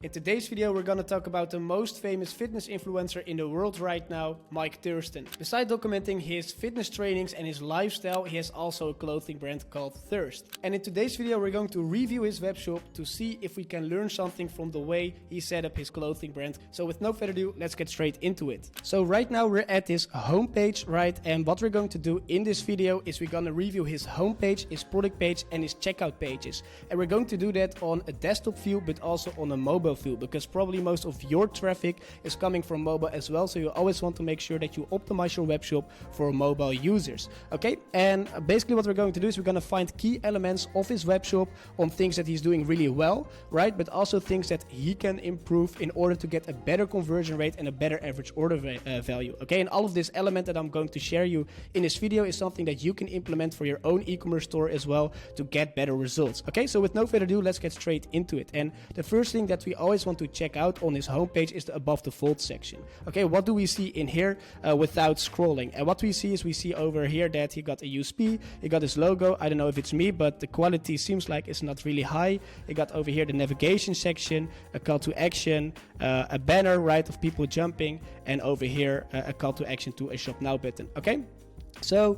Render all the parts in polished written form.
In today's video, we're gonna talk about the most famous fitness influencer in the world right now, Mike Thurston. Besides documenting his fitness trainings and his lifestyle, he has also a clothing brand called Thurston. And in today's video, we're going to review his webshop to see if we can learn something from the way he set up his clothing brand. So with no further ado, let's get straight into it. So right now we're at his homepage, right? And what we're going to do in this video is we're gonna review his homepage, his product page, and his checkout pages. And we're going to do that on a desktop view, but also on a mobile view, because probably most of your traffic is coming from mobile as well, so you always want to make sure that you optimize your web shop for mobile users. Okay, and basically what we're going to do is we're going to find key elements of his web shop on things that he's doing really well, right, but also things that he can improve in order to get a better conversion rate and a better average order value. Okay, and all of this element that I'm going to share you in this video is something that you can implement for your own e-commerce store as well to get better results. Okay, so with no further ado, let's get straight into it. And the first thing that we always want to check out on his homepage is the above the fold section. Okay, what do we see in here without scrolling? And what we see is we see over here that he got a USP, he got his logo. I don't know if it's me, but the quality seems like it's not really high. He got over here the navigation section, a call to action, a banner, right, of people jumping, and over here a call to action to a shop now button. Okay. So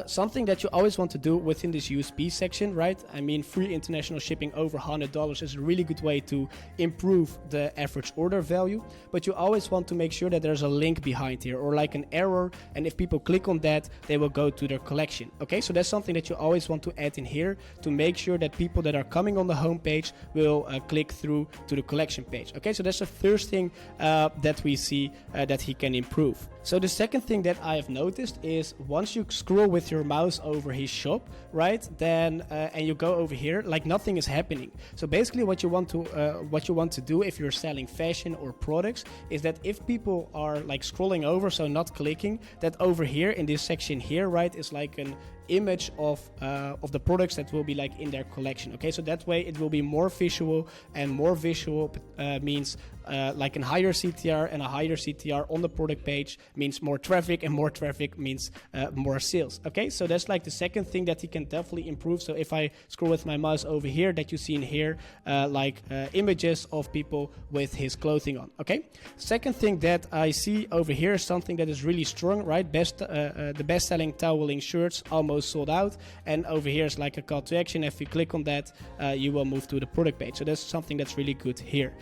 something that you always want to do within this USP section, right? I mean, free international shipping over $100 is a really good way to improve the average order value, but you always want to make sure that there's a link behind here or like an arrow, and if people click on that, they will go to their collection. Okay, so that's something that you always want to add in here to make sure that people that are coming on the homepage will click through to the collection page. Okay, so that's the first thing that we see that he can improve. So the second thing that I have noticed is once you scroll with your mouse over his shop, right, then and you go over here, like nothing is happening. So basically what you want to do if you're selling fashion or products is that if people are like scrolling over, so not clicking, that over here in this section here, right, is like an image of the products that will be like in their collection. Okay, so that way it will be more visual, and more visual means like a higher CTR, and a higher CTR on the product page means more traffic, and more traffic means more sales. Okay, so that's like the second thing that he can definitely improve. So if I scroll with my mouse over here, that you see in here like images of people with his clothing on. Okay, second thing that I see over here is something that is really strong, right? The best-selling toweling shirts almost sold out, and over here is like a call to action. If you click on that, you will move to the product page. So that's something that's really good here.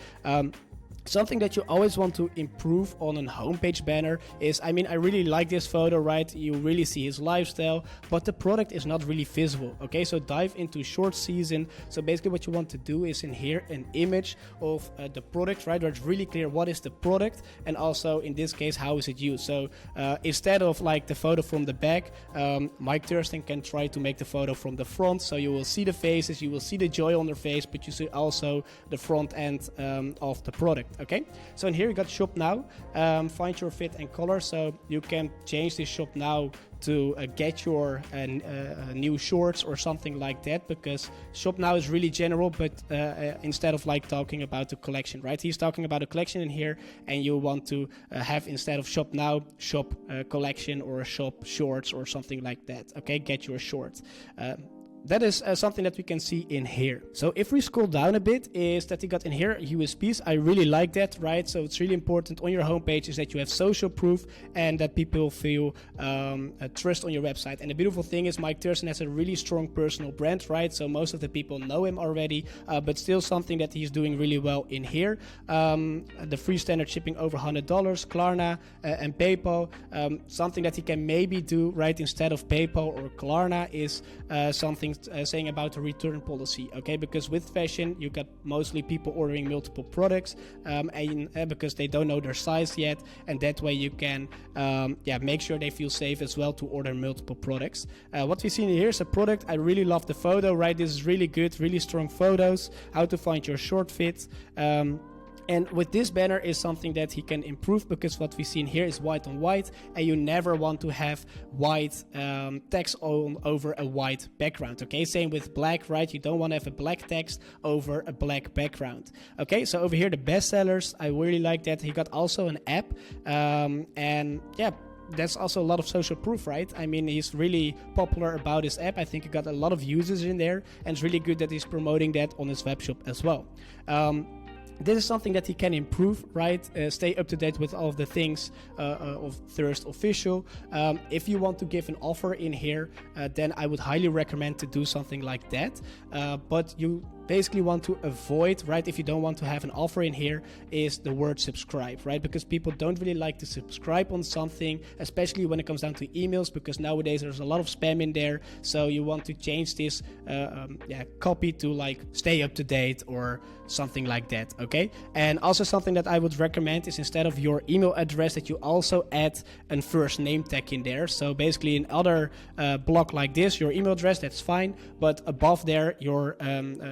Something that you always want to improve on a homepage banner is, I mean, I really like this photo, right? You really see his lifestyle, but the product is not really visible. Okay, so dive into short season. So basically what you want to do is in here an image of the product, right, where it's really clear what is the product, and also in this case how is it used. So instead of like the photo from the back, Mike Thurston can try to make the photo from the front, so you will see the faces, you will see the joy on their face, but you see also the front end of the product. Okay, so in here you got shop now, find your fit and color, so you can change this shop now to get your new shorts or something like that, because shop now is really general, but instead of like talking about the collection, right, he's talking about a collection in here, and you want to have, instead of shop now, shop collection or shop shorts or something like that. Okay, get your shorts. That is something that we can see in here. So if we scroll down a bit, is that you got in here USPs. I really like that, right? So it's really important on your homepage is that you have social proof and that people feel trust on your website. And the beautiful thing is Mike Thurston has a really strong personal brand, right? So most of the people know him already, but still something that he's doing really well in here. The free standard shipping over $100, Klarna and PayPal. Something that he can maybe do, right, instead of PayPal or Klarna is something saying about a return policy. Okay, because with fashion you got mostly people ordering multiple products and because they don't know their size yet, and that way you can make sure they feel safe as well to order multiple products. What we see here is a product. I really love the photo, right? This is really good, really strong photos, how to find your short fit. And with this banner is something that he can improve, because what we see in here is white on white, and you never want to have white text over a white background. Okay, same with black, right? You don't want to have a black text over a black background. Okay, so over here the bestsellers, I really like that. He got also an app, and yeah, that's also a lot of social proof, right? I mean, he's really popular about his app. I think he got a lot of users in there, and it's really good that he's promoting that on his webshop as well. this is something that he can improve, right? Stay up to date with all of the things of Thirst official. If you want to give an offer in here, then I would highly recommend to do something like that. But you basically want to avoid, right, if you don't want to have an offer in here, is the word subscribe, right? Because people don't really like to subscribe on something, especially when it comes down to emails, because nowadays there's a lot of spam in there. So you want to change this copy to like stay up to date or something like that, okay? And also something that I would recommend is instead of your email address that you also add a first name tag in there. So basically in other block like this, your email address, that's fine, but above there your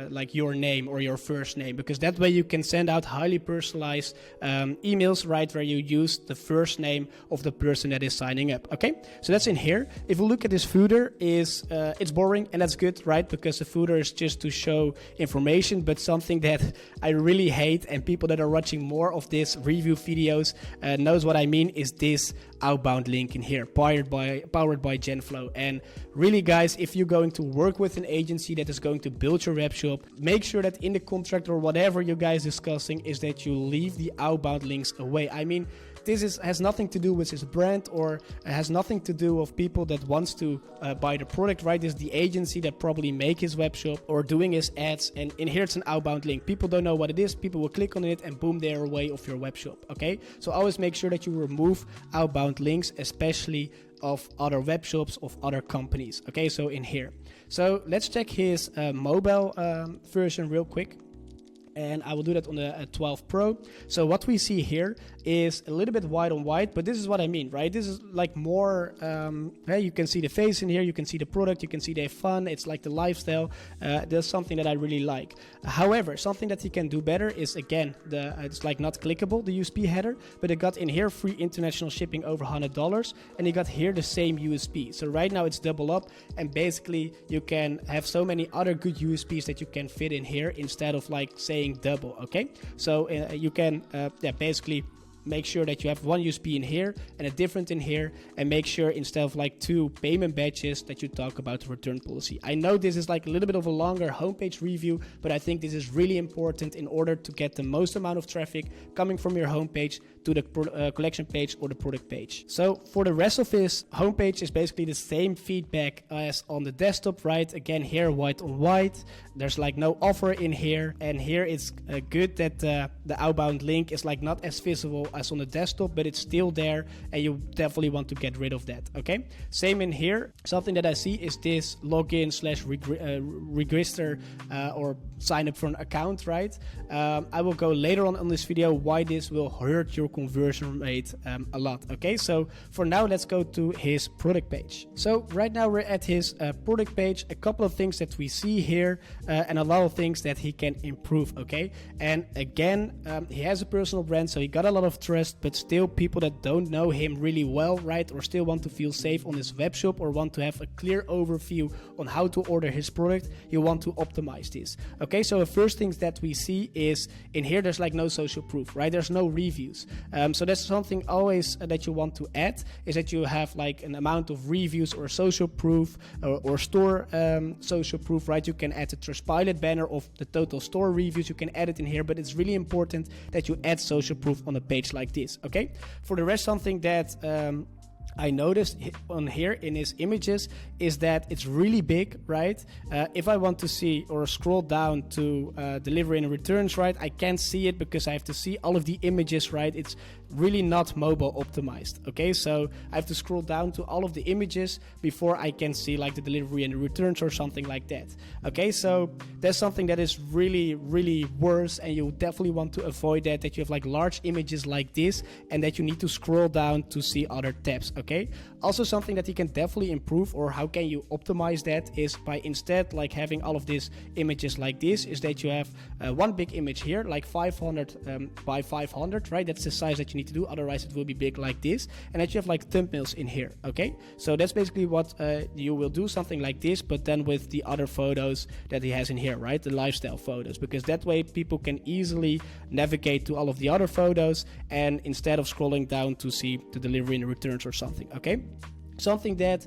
like your name or your first name, because that way you can send out highly personalized emails, right, where you use the first name of the person that is signing up. Okay, so that's in here. If we look at this footer, is it's boring, and that's good, right, because the footer is just to show information. But something that I really hate, and people that are watching more of this review videos knows what I mean, is this outbound link in here, powered by Genflow. And really, guys, if you're going to work with an agency that is going to build your web shop, make sure that in the contract or whatever you guys discussing is that you leave the outbound links away. I mean, this has nothing to do with his brand, or has nothing to do with people that wants to buy the product, right? This is the agency that probably make his web shop or doing his ads, and in here it's an outbound link. People don't know what it is, people will click on it, and boom, they're away of your web shop, okay? So always make sure that you remove outbound links, especially of other web shops, of other companies, okay? So in here. So let's check his mobile version real quick. And I will do that on the 12 Pro. So what we see here is a little bit white on white, but this is what I mean, right? This is like more, you can see the face in here, you can see the product, you can see they have fun, it's like the lifestyle. That's something that I really like. However, something that you can do better is, again, it's like not clickable, the USP header, but it got in here free international shipping over $100, and you got here the same USP. So right now it's double up, and basically you can have so many other good USPs that you can fit in here instead of like saying double, okay? So you can basically make sure that you have one USP in here and a different in here, and make sure instead of like 2 payment badges that you talk about the return policy. I know this is like a little bit of a longer homepage review, but I think this is really important in order to get the most amount of traffic coming from your homepage to the collection page or the product page. So for the rest of his homepage is basically the same feedback as on the desktop, right? Again, here white on white, there's like no offer in here, and here it's good that the outbound link is like not as visible as on the desktop, but it's still there, and you definitely want to get rid of that, okay? Same in here. Something that I see is this login slash register or sign up for an account, right? I will go later on this video why this will hurt your conversion rate a lot, okay? So for now, let's go to his product page. So right now we're at his product page. A couple of things that we see here and a lot of things that he can improve, okay? And again, he has a personal brand, so he got a lot of trust, but still people that don't know him really well, right, or still want to feel safe on his web shop, or want to have a clear overview on how to order his product, you want to optimize this, okay? So the first things that we see is in here there's like no social proof, right? There's no reviews. So that's something always that you want to add, is that you have like an amount of reviews or social proof or store social proof, right? You can add a Trustpilot banner of the total store reviews, you can add it in here, but it's really important that you add social proof on a page like this, okay? For the rest, something that I noticed on here in his images is that it's really big, right? If I want to see or scroll down to delivery and returns, right, I can't see it because I have to see all of the images, right? It's really not mobile optimized, okay? So I have to scroll down to all of the images before I can see like the delivery and the returns or something like that, okay? So that's something that is really, really worse, and you definitely want to avoid that you have like large images like this and that you need to scroll down to see other tabs, okay? Also, something that you can definitely improve, or how can you optimize that, is by instead like having all of these images like this, is that you have one big image here, like 500 by 500, right? That's the size that you need to do, otherwise it will be big like this, and that you have like thumbnails in here, okay? So that's basically what you will do, something like this, but then with the other photos that he has in here, right? The lifestyle photos, because that way people can easily navigate to all of the other photos, and instead of scrolling down to see the delivery and the returns or something, okay? Something that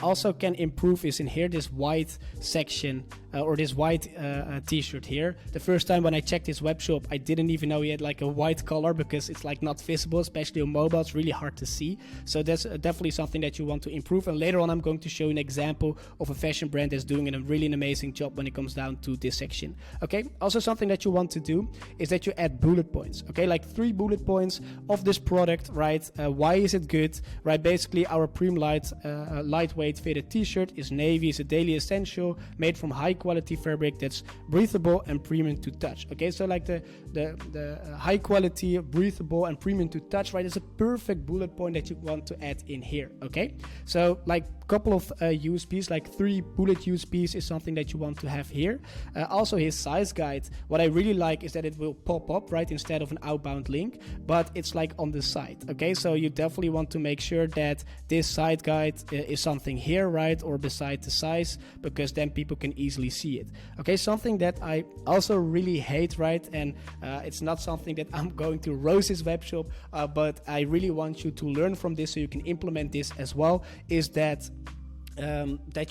also can improve is in here, this white section or this white t-shirt here. The first time when I checked his web shop, I didn't even know he had like a white color because it's like not visible, especially on mobile. It's really hard to see. So that's definitely something that you want to improve. And later on, I'm going to show you an example of a fashion brand that's doing a really amazing job when it comes down to this section. Okay. Also, something that you want to do is that you add bullet points. Okay, like 3 bullet points of this product, right? Why is it good, right? Basically, our premium lightweight fitted t-shirt is navy, is a daily essential, made from high quality fabric that's breathable and premium to touch. Okay, so like the high quality, breathable and premium to touch, right? It's a perfect bullet point that you want to add in here. Okay, so like a couple of USPs, like 3 bullet USPs is something that you want to have here. Also his size guide, what I really like is that it will pop up, right, instead of an outbound link, but it's like on the side. Okay, so you definitely want to make sure that this side guide is something here, right, or beside the size, because then people can easily see it. Okay, something that I also really hate, right, and it's not something that I'm going to roast his web shop, but I really want you to learn from this so you can implement this as well, is that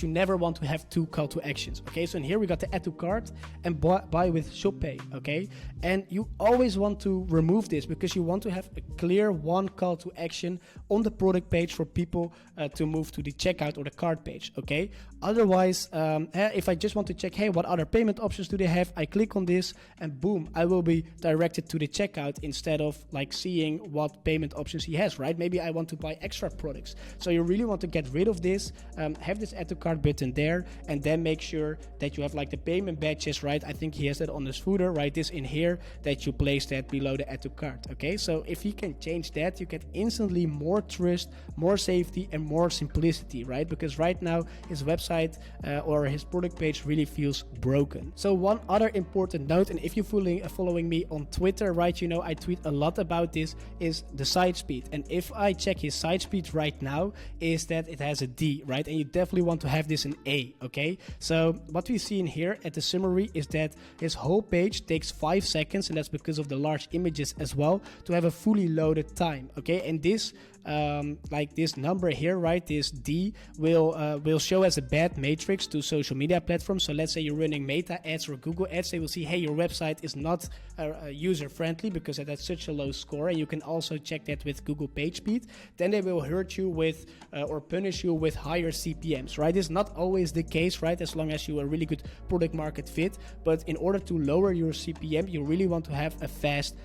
you never want to have 2 call to actions. Okay, so in here we got the add to cart and buy with shop pay. Okay, and you always want to remove this because you want to have a clear 1 call to action on the product page for people to move to the checkout or the cart page. Okay, otherwise if I just want to check, hey, what other payment options do they have, I click on this and boom, I will be directed to the checkout instead of like seeing what payment options he has, right? Maybe I want to buy extra products, so you really want to get rid of this. Have this add to cart button there, and then make sure that you have like the payment badges, right? I think he has that on his footer, right? This in here, that you place that below the add to cart. Okay, so if you can change that, you get instantly more trust, more safety and more simplicity, right? Because right now his website or his product page really feels broken. So one other important note, and if you're following me on Twitter, right, you know I tweet a lot about this, is the site speed. And if I check his site speed right now, is that it has a D, right? And you definitely want to have this in A. Okay, so what we see in here at the summary is that his whole page takes 5 seconds, and that's because of the large images as well, to have a fully loaded time. Okay, and this like this number here, right, this D will show as a bad matrix to social media platforms. So let's say you're running Meta ads or Google ads, they will see, hey, your website is not user friendly because it has such a low score, and you can also check that with Google page speed. Then they will hurt you with or punish you with higher CPMs, right? It's not always the case, right, as long as you are a really good product market fit, but in order to lower your CPM, you really want to have a fast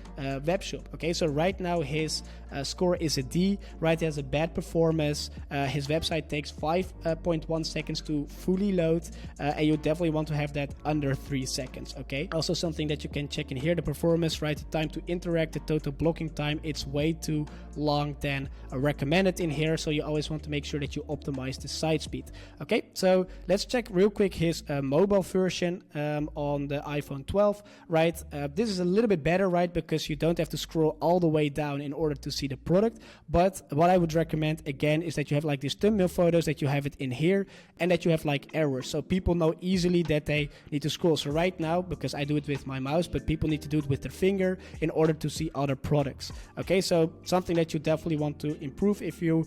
web shop. Okay, so right now his score is a D, right? He has a bad performance. His website takes 5.1 seconds to fully load, and you definitely want to have that under 3 seconds. Okay, also something that you can check in here, the performance, right? The time to interact, the total blocking time, it's way too long than recommended in here, so you always want to make sure that you optimize the site speed. Okay, so let's check real quick his mobile version on the iPhone 12, right? This is a little bit better, right, because you don't have to scroll all the way down in order to see the product. But what I would recommend again is that you have like these thumbnail photos, that you have it in here, and that you have like errors, so people know easily that they need to scroll. So right now, because I do it with my mouse, but people need to do it with their finger in order to see other products. Okay, so something that you definitely want to improve if you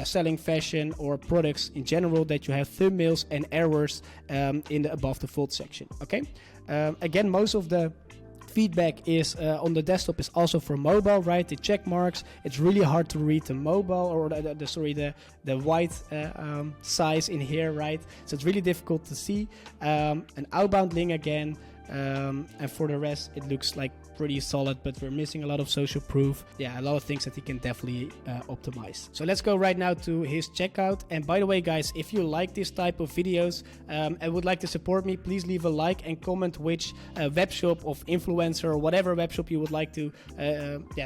selling fashion or products in general, that you have thumbnails and errors in the above the fold section. Okay, again, most of the feedback is on the desktop is also for mobile, right? The check marks, it's really hard to read the mobile or the white size in here, right? So it's really difficult to see. An outbound link again, and for the rest it looks like pretty solid, but we're missing a lot of social proof. Yeah, a lot of things that he can definitely optimize. So let's go right now to his checkout. And by the way, guys, if you like this type of videos and would like to support me, please leave a like and comment which webshop of influencer or whatever webshop you would like to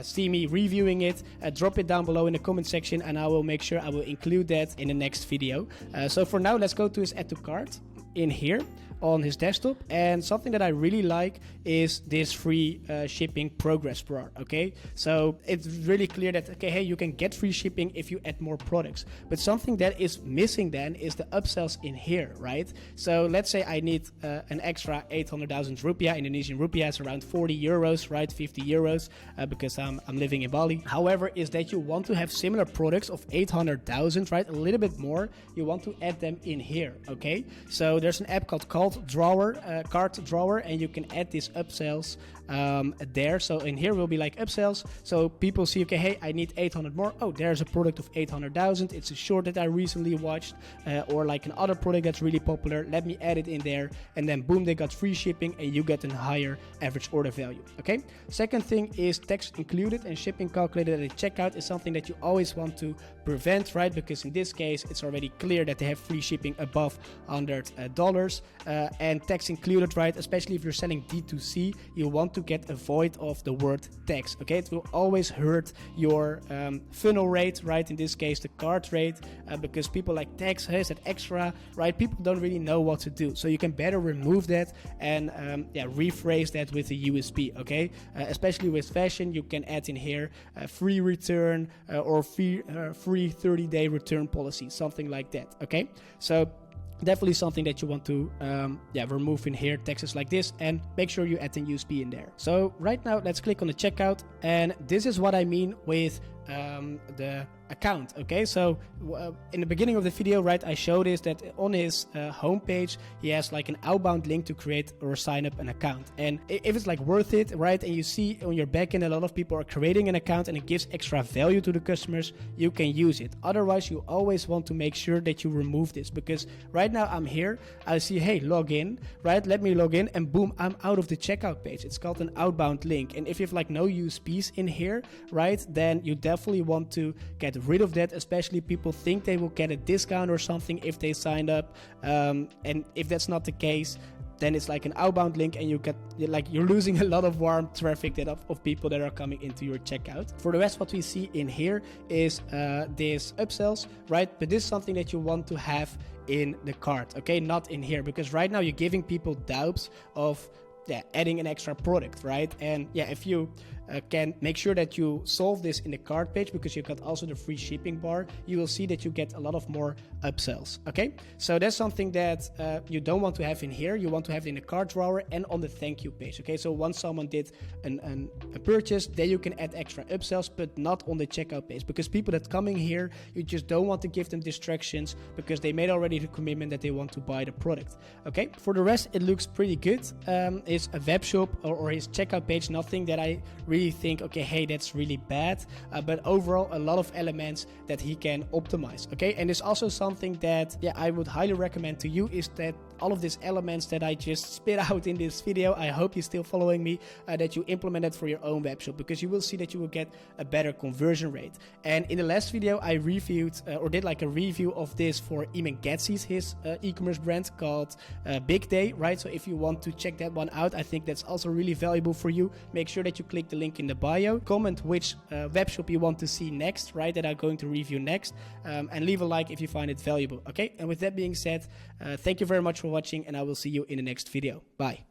see me reviewing it. Drop it down below in the comment section, and I will make sure I will include that in the next video. So for now, let's go to his add to cart in here on his desktop. And something that I really like is this free shipping progress bar. Okay, so it's really clear that, okay, hey, you can get free shipping if you add more products, but something that is missing then is the upsells in here, right? So let's say I need an extra 800,000 rupiah. Indonesian rupiah is around 40 euros, right? 50 euros because I'm living in Bali. However, is that you want to have similar products of 800,000, right? A little bit more, you want to add them in here. Okay, so there's an app called cart drawer, and you can add these upsells there. So in here will be like upsells, so people see, okay, hey, I need 800 more. Oh, there's a product of 800,000. It's a short that I recently watched, or like an other product that's really popular. Let me add it in there, and then boom, they got free shipping, and you get a higher average order value. Okay. Second thing is tax included and shipping calculated at the checkout is something that you always want to prevent, right? Because in this case, it's already clear that they have free shipping above $100, and tax included, right? Especially if you're selling D2C, you want to get avoid of the word tax. Okay, it will always hurt your funnel rate, right? In this case, the cart rate, because people like tax, is that extra, right? People don't really know what to do, so you can better remove that and rephrase that with a USP. Okay, especially with fashion, you can add in here free return or free 30-day return policy, something like that. Okay, so definitely something that you want to remove in here, taxes like this, and make sure you add an USP in there. So right now, let's click on the checkout, and this is what I mean with the account. Okay, so in the beginning of the video, right, I showed is that on his homepage he has like an outbound link to create or sign up an account, and if it's like worth it, right, and you see on your backend a lot of people are creating an account and it gives extra value to the customers, you can use it. Otherwise, you always want to make sure that you remove this, because right now I'm here, I see, hey, log in, right, let me log in, and boom, I'm out of the checkout page. It's called an outbound link, and if you have like no USPs in here, right, then you definitely want to get rid of that. Especially people think they will get a discount or something if they signed up, and if that's not the case, then it's like an outbound link, and you get like you're losing a lot of warm traffic of people that are coming into your checkout. For the rest, what we see in here is this upsells, right? But this is something that you want to have in the cart, okay, not in here, because right now you're giving people doubts of adding an extra product, right? And if you can make sure that you solve this in the cart page, because you got also the free shipping bar, you will see that you get a lot of more upsells. Okay, so that's something that you don't want to have in here. You want to have it in the cart drawer and on the thank you page. Okay, so once someone did a purchase, then you can add extra upsells, but not on the checkout page, because people that coming here, you just don't want to give them distractions, because they made already the commitment that they want to buy the product. Okay, for the rest, it looks pretty good. It's a web shop or his checkout page, nothing that I really think, okay, hey, that's really bad, but overall a lot of elements that he can optimize. Okay, and there's also something that I would highly recommend to you, is that all of these elements that I just spit out in this video, I hope you're still following me, that you implement it for your own webshop, because you will see that you will get a better conversion rate. And in the last video, I reviewed or did like a review of this for Eamon Gatsy's his e-commerce brand called Big Day, right? So if you want to check that one out, I think that's also really valuable for you. Make sure that you click the link in the bio, comment which webshop you want to see next, right, that I'm going to review next, and leave a like if you find it valuable. Okay, and with that being said, thank you very much for watching, and I will see you in the next video. Bye.